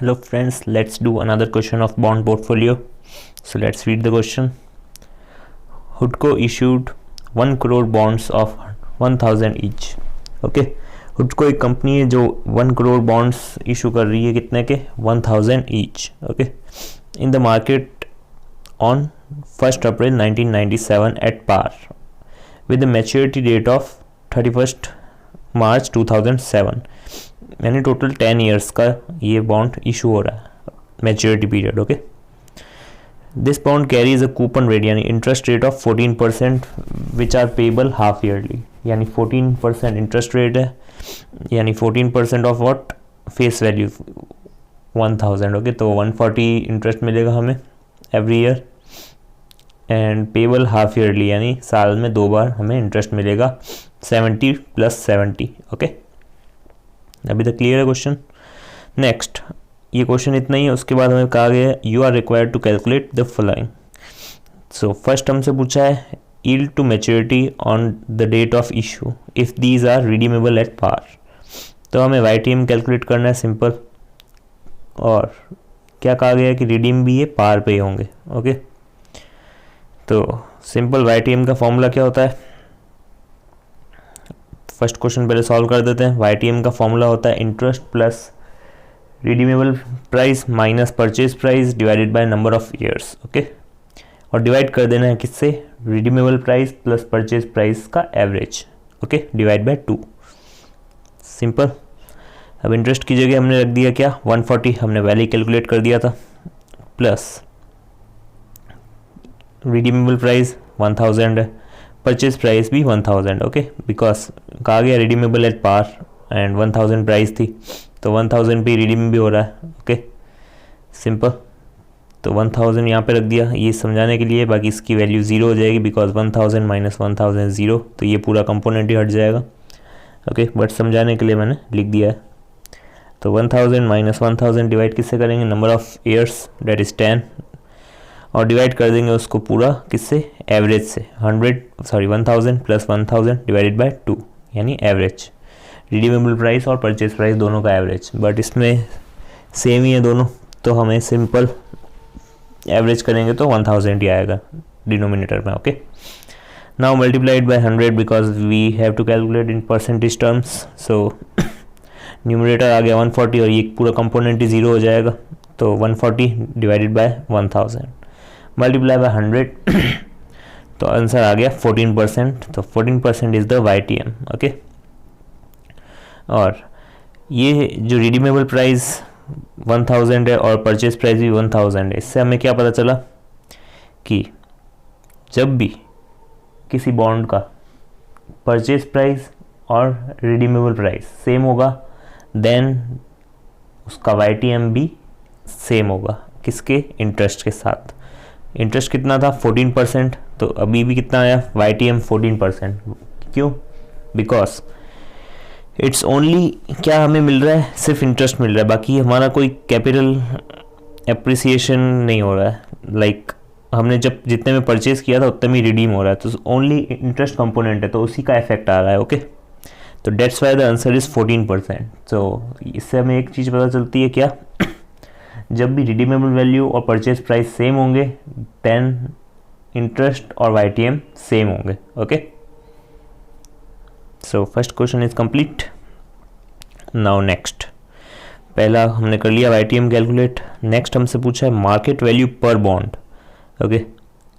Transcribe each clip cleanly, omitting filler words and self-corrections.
Hello friends, let's do another question of bond portfolio. So let's read the question. HUDCO issued 1 crore bonds of 1000 each. Okay, HUDCO एक company है जो 1 crore bonds issue कर रही है, कितने के? 1000 each. Okay, in the market on 1 April 1997 at par with the maturity date of 31 March 2007. यानी total 10 years का ये बॉन्ड इशू हो रहा है, maturity period. Okay, this bond carries a coupon rate यानी interest rate of 14% which are payable half yearly. यानी 14% interest rate है, यानी 14% of what? Face value 1000. Okay, तो 140 इंटरेस्ट मिलेगा हमें every year and payable half yearly यानी साल में 2 बार हमें इंटरेस्ट मिलेगा 70 + 70. ओके, अभी तक क्लियर है क्वेश्चन. नेक्स्ट, ये क्वेश्चन इतना ही है. उसके बाद हमें कहा गया है you are required to calculate the following. So first हमसे पूछा है yield to maturity on the date of issue if these are redeemable at par. तो हमें YTM कैलकुलेट करना है सिंपल. और क्या कहा गया है कि रिडीम भी ये पार पे होंगे. ओके, तो सिंपल YTM का फॉर्मूला क्या होता है? फर्स्ट क्वेश्चन पहले सॉल्व कर देते हैं. YTM का फॉर्मूला होता है interest plus redeemable price minus purchase price divided by number of years. Okay, और डिवाइड कर देना है किससे? Redeemable price plus purchase price का average. Okay, divide by 2. Simple. अब इंटरेस्ट की जगह हमने रख दिया क्या? 140 हमने वैल्यू कैलकुलेट कर दिया था, प्लस रिडीमेबल प्राइस 1000 है, परचेज प्राइस भी 1000. ओके, बिकॉज कहा गया redeemable at par and 1000 price थी, तो 1000 पे रिडीम भी हो रहा है. Okay, simple. तो 1000 यहाँ पे रख दिया ये समझाने के लिए, बाकी इसकी वैल्यू 0 हो जाएगी बिकॉज 1000 माइनस 1000 0, तो ये पूरा कंपोनेंट ही हट जाएगा. ओके, बट समझाने के लिए मैंने लिख दिया है. तो 1000 माइनस 1000 डिवाइड किससे करेंगे? Number of years that is 10, और डिवाइड कर देंगे उसको पूरा किससे? एवरेज से. 1000 प्लस 1000 डिवाइडेड बाय 2 यानी एवरेज. रिडीमेबल प्राइस और परचेज प्राइस दोनों का एवरेज, बट इसमें सेम ही है दोनों, तो हमें सिंपल एवरेज करेंगे तो 1000 ही आएगा डिनोमिनेटर में. Okay, now multiplied by 100 because we have to calculate in percentage terms. So numerator आ गया 140 और ये पूरा कंपोनेंट ही 0 हो जाएगा, तो 140 डिवाइडेड बाय 1000 मल्टीप्लाई बाय 100 तो आंसर आ गया 14%. तो 14% इज द YTM. ओके, और ये जो रिडीमेबल प्राइस 1000 है और परचेज प्राइस भी 1000 है, इससे हमें क्या पता चला कि जब भी किसी बॉन्ड का परचेज प्राइस और रिडीमेबल प्राइस सेम होगा देन उसका YTM भी सेम होगा. किसके? इंटरेस्ट के साथ. इंटरेस्ट कितना था? 14%. तो अभी भी कितना आया? YTM 14%. क्यों? बिकॉज इट्स ओनली क्या हमें मिल रहा है? सिर्फ इंटरेस्ट मिल रहा है, बाकी हमारा कोई कैपिटल एप्रिसिएशन नहीं हो रहा है. लाइक हमने जब जितने में परचेज किया था उतने में रिडीम हो रहा है, तो ओनली इंटरेस्ट कंपोनेंट है, तो उसी का इफेक्ट आ रहा है. ओके, तो that's why the answer is 14%. तो इससे हमें एक चीज़ पता चलती है क्या? जब भी रिडीमेबल वैल्यू और परचेज प्राइस सेम होंगे देन इंटरेस्ट और YTM सेम होंगे. Okay, so first question is complete. Now next, पहला हमने कर लिया YTM कैलकुलेट. नेक्स्ट हमसे पूछा है मार्केट वैल्यू पर bond. Okay,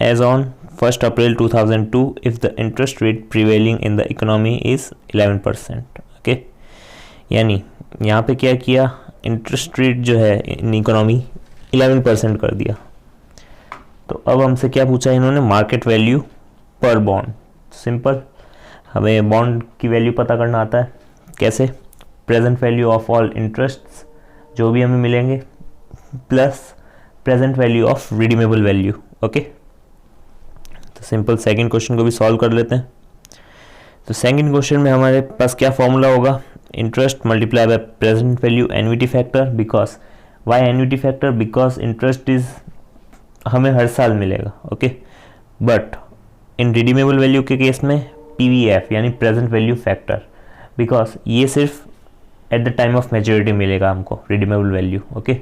as on 1 April 2002 if the interest rate prevailing in the economy is 11%. Okay, यानी यहाँ पे क्या किया? इंटरेस्ट रेट जो है इन इकोनॉमी 11% कर दिया. तो अब हमसे क्या पूछा है इन्होंने? मार्केट वैल्यू पर बॉन्ड. सिंपल, हमें बॉन्ड की वैल्यू पता करना आता है. कैसे? Present value of all interests जो भी हमें मिलेंगे plus present value of redeemable value. Okay, तो सिंपल सेकंड क्वेश्चन को भी सॉल्व कर लेते हैं. तो सेकंड क्वेश्चन में हमारे पास क्या फॉर्मूला होगा? Interest multiply by present value annuity factor. Because why annuity factor? Because interest is हमें हर साल मिलेगा. ओके, बट इन रिडीमेबल वैल्यू के केस में PVF यानी प्रेजेंट वैल्यू फैक्टर, बिकॉज ये सिर्फ at the time of maturity मिलेगा हमको रिडीमेबल वैल्यू। ओके,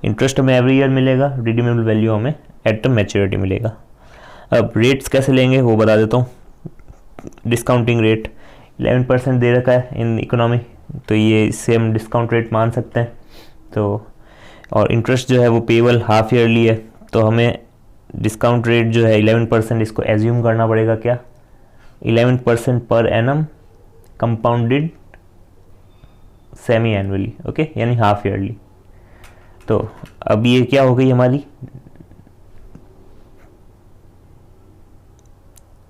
इंटरेस्ट हमें एवरी ईयर मिलेगा, रिडीमेबल वैल्यू हमें एट द मैच्योरिटी मिलेगा। अब रेट्स कैसे लेंगे वो बता देता हूँ। डिस्काउंटिंग रेट 11% दे रखा है इन इकोनॉमी, तो ये इससे हम डिस्काउंट रेट मान सकते हैं। तो और इंटरेस्ट जो है वो पेबल हाफ ईयरली है, तो हमें डिस्काउंट रेट जो है 11%, इसको एज्यूम करना पड़ेगा क्या, 11% per annum compounded semi annually. Okay, यानी हाफ ईयरली। तो अब ये क्या हो गई हमारी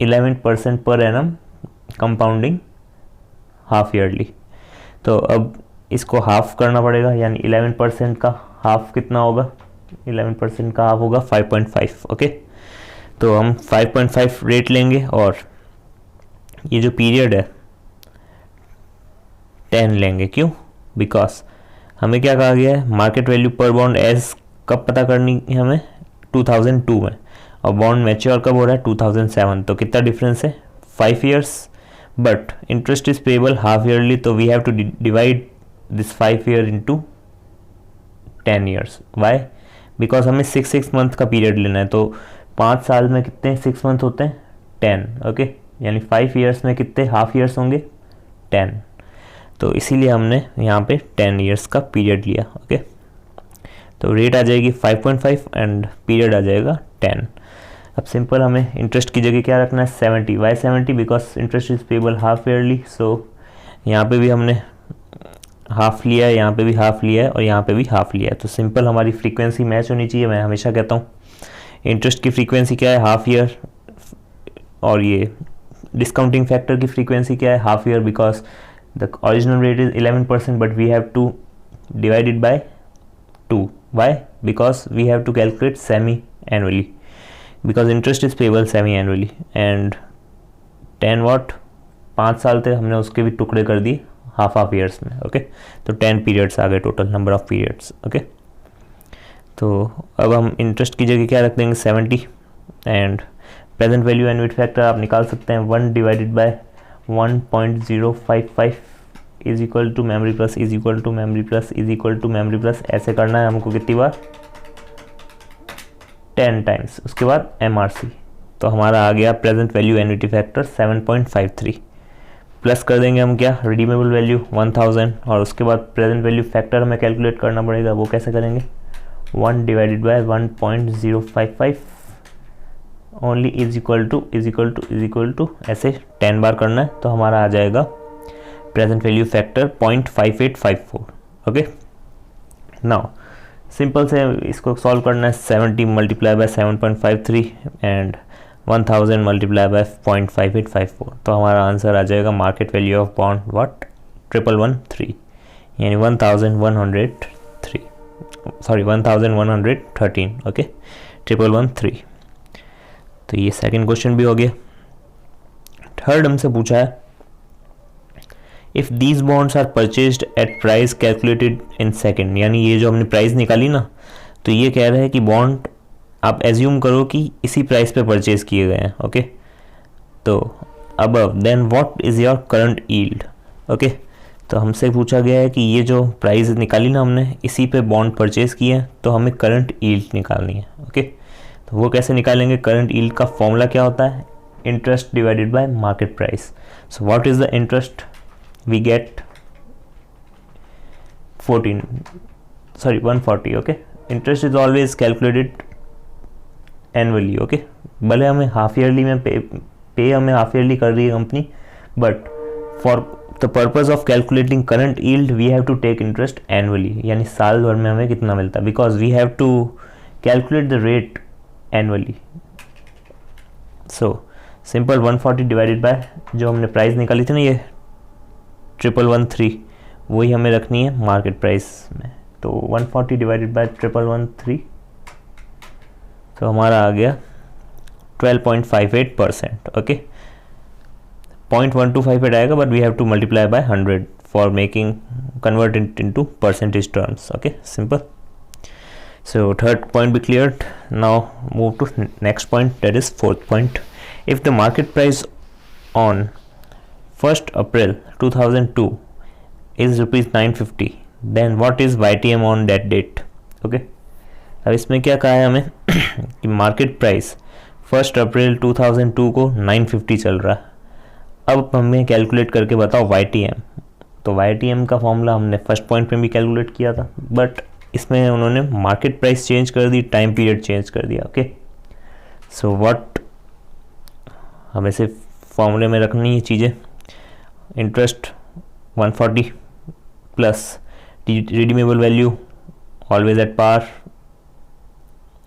11% per annum compounding half yearly. तो अब इसको हाफ करना पड़ेगा, यानी 11% का हाफ कितना होगा, 11% का हाफ होगा 5.5। ओके, तो हम 5.5 रेट लेंगे और ये जो पीरियड है 10 लेंगे। क्यों? बिकॉज हमें क्या कहा गया है, मार्केट वैल्यू पर बॉन्ड एज कब पता करनी है हमें, 2002 में, और बॉन्ड मैच्योर कब हो रहा है, 2007। तो कितना डिफरेंस है, 5 years. But interest is payable half yearly, तो we have to divide this 5 year into 10 years. Why? Because हमें 6 मंथ का पीरियड लेना है, तो 5 साल में कितने 6 मंथ होते हैं, 10। ओके, यानी 5 ईयर्स में कितने हाफ ईयर्स होंगे, 10। तो इसीलिए हमने यहाँ पे 10 ईयर्स का पीरियड लिया। ओके, तो रेट आ जाएगी 5.5 एंड पीरियड आ जाएगा 10। अब सिंपल हमें इंटरेस्ट की जगह क्या रखना है, 70। Why 70? Because interest is payable half yearly. So यहाँ पे भी हमने हाफ लिया है, यहाँ पे भी हाफ लिया है और यहाँ पे भी हाफ लिया है। तो सिंपल हमारी फ्रीक्वेंसी मैच होनी चाहिए। मैं हमेशा कहता हूँ इंटरेस्ट की फ्रीक्वेंसी क्या है, हाफ ईयर, और ये डिस्काउंटिंग फैक्टर की फ्रीक्वेंसी क्या है, half year. Because the original rate is 11% but we have to divide it by 2. Why? Because we have to calculate semi-annually, because interest is payable semi-annually and 10 what 5 साल थे, हमने उसके भी टुकड़े कर दिए हाफ ईयर्स में। ओके, तो 10 पीरियड्स आ गए total number of periods. Okay, तो अब हम इंटरेस्ट की जगह क्या रख देंगे, 70 and present value annuity factor आप निकाल सकते हैं 1 divided by 1.055 is equal to memory plus is equal to memory plus is equal to memory plus. ऐसे करना है हमको कितनी बार, 10 टाइम्स। उसके बाद MRC, तो हमारा आ गया present value annuity factor 7.53। Plus कर देंगे हम क्या, रिडीमेबल वैल्यू 1000, और उसके बाद प्रेजेंट वैल्यू फैक्टर हमें कैलकुलेट करना पड़ेगा। वो कैसे करेंगे, 1 divided by 1.055 only is equal to is equal to is equal to, ऐसे 10 बार करना है। तो हमारा आ जाएगा present value factor 0.5854। Okay, now simple से इसको सॉल्व करना है, 70 multiply by 7.53 and 1000 multiply by 0.5854। तो हमारा आंसर आ जाएगा market value of bond what, 1113, यानी 1113। ओके, 1113। तो ये सेकंड क्वेश्चन भी हो गया। थर्ड हमसे पूछा है, if these bonds are purchased at price calculated in second, यानी ये जो हमने प्राइस निकाली ना, तो ये कह रहा है कि बॉन्ड आप एज्यूम करो कि इसी प्राइस पे परचेज किए गए हैं। ओके, तो अब then what is your current yield. Okay, तो हमसे पूछा गया है कि ये जो प्राइस निकाली ना हमने, इसी पे बॉन्ड परचेज किए हैं, तो हमें करंट यील्ड निकालनी है। ओके, तो वो कैसे निकालेंगे, करंट यील्ड का फॉर्मूला क्या होता है, interest divided by market price. So what is the interest, we get 140। okay, interest is always calculated annually। okay, भले हमें हाफ ईयरली में पे हमें हाफ ईयरली कर रही है company, but for the purpose of calculating current yield we have to take interest annually, यानी साल भर में हमें कितना मिलता है, because we have to calculate the rate annually. So simple 140 divided by जो हमने प्राइस निकाली थी ना, ये 1113, वही हमें रखनी है मार्केट प्राइस में। तो 140 डिवाइडेड बाय 1113, तो हमारा आ गया 12.58%। ओके, 0.1258 आएगा, but we have to multiply by 100 for making convert it into percentage terms. Okay, simple. So third point be cleared. Now move to next point, that is fourth point. If the market price on 1st April 2002 is ₹950, then what is YTM on that date. Okay, अब इसमें क्या कहा है हमें कि market price 1 April 2002 को 950 चल रहा है। अब हमें कैलकुलेट करके बताओ YTM। तो YTM का फॉर्मूला हमने फर्स्ट पॉइंट में भी कैलकुलेट किया था, बट इसमें उन्होंने मार्केट प्राइस चेंज कर दी, टाइम पीरियड चेंज कर दिया। ओके, सो व्हाट हमें सिर्फ फॉर्मूले में रखनी है चीज़ें। Interest 140 plus redeemable value always at par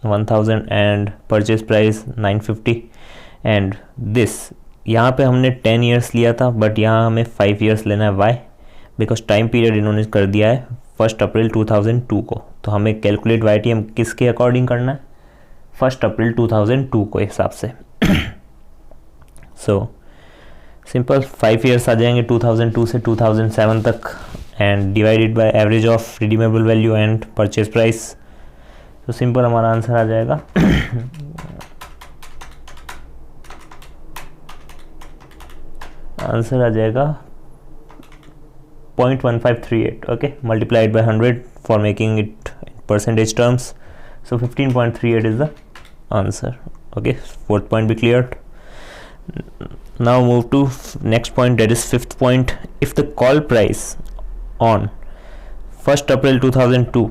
1000 and purchase price 950 and this. यहाँ पे हमने 10 ईयर्स लिया था, बट यहाँ हमें 5 ईयर्स लेना है। वाई? बिकॉज टाइम पीरियड इन्होंने कर दिया है 1 अप्रैल 2002 को। तो हमें कैलकुलेट YTM किसके अकॉर्डिंग करना है? 1 अप्रैल 2002 को हिसाब से। सो सिंपल 5 ईयर्स आ जाएंगे 2002 से 2007 तक, and divided by average of redeemable value and purchase price. तो सिंपल हमारा आंसर आ जाएगा आंसर आ जाएगा 0.1538। Okay, multiplied by 100 for making it percentage terms. So 15.38 is the answer. Okay, fourth point भी clear. Now move to next point, that is fifth point. If the call price on 1st April 2002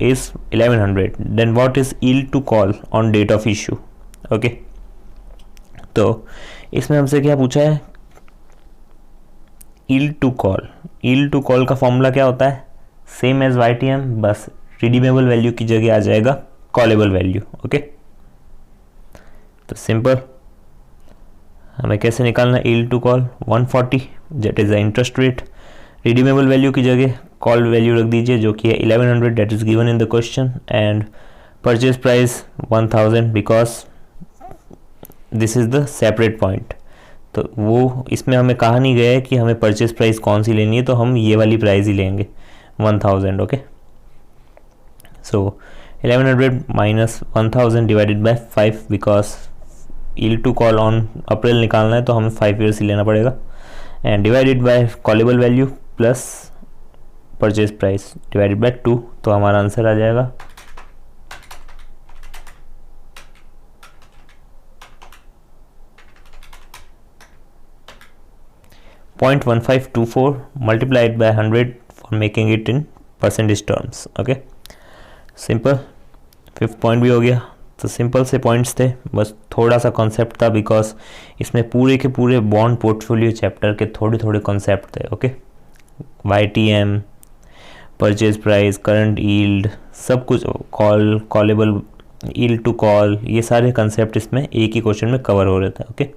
is 1100, then what is yield to call on date of issue? Okay, तो इसमें हमसे क्या पूछा है? yield to call। yield to call का formula क्या होता है? सेम एज YTM, बस रिडीमेबल वैल्यू की जगह आ जाएगा कॉलेबल वैल्यू। ओके, तो सिंपल हमें कैसे निकालना है yield to call? 140 that is the interest rate, redeemable value की जगह कॉल वैल्यू रख दीजिए जो कि है 1100 that is given in the question, and purchase price 1000 because this is the separate point. तो वो इसमें हमें कहा नहीं गया है कि हमें परचेज प्राइस कौन सी लेनी है, तो हम ये वाली प्राइस ही लेंगे 1000। Okay, so 1100 minus 1000 divided by 5 because yield to call on April निकालना है तो हमें 5 ईयर्स ही लेना पड़ेगा, and divided by callable value plus purchase price divided by 2। तो हमारा आंसर आ जाएगा 0.1524 multiplied by 100 for making it in percentage terms। Okay, simple. Fifth point भी हो गया। तो सिंपल से पॉइंट्स थे, बस थोड़ा सा कॉन्सेप्ट था बिकॉज इसमें पूरे के पूरे बॉन्ड पोर्टफोलियो चैप्टर के थोड़े थोड़े कॉन्सेप्ट थे। Okay, YTM, purchase price, current yield, सब कुछ, कॉलेबल, यील्ड टू कॉल, ये सारे कंसेप्ट इसमें एक ही क्वेश्चन में कवर हो रहे थे। ओके।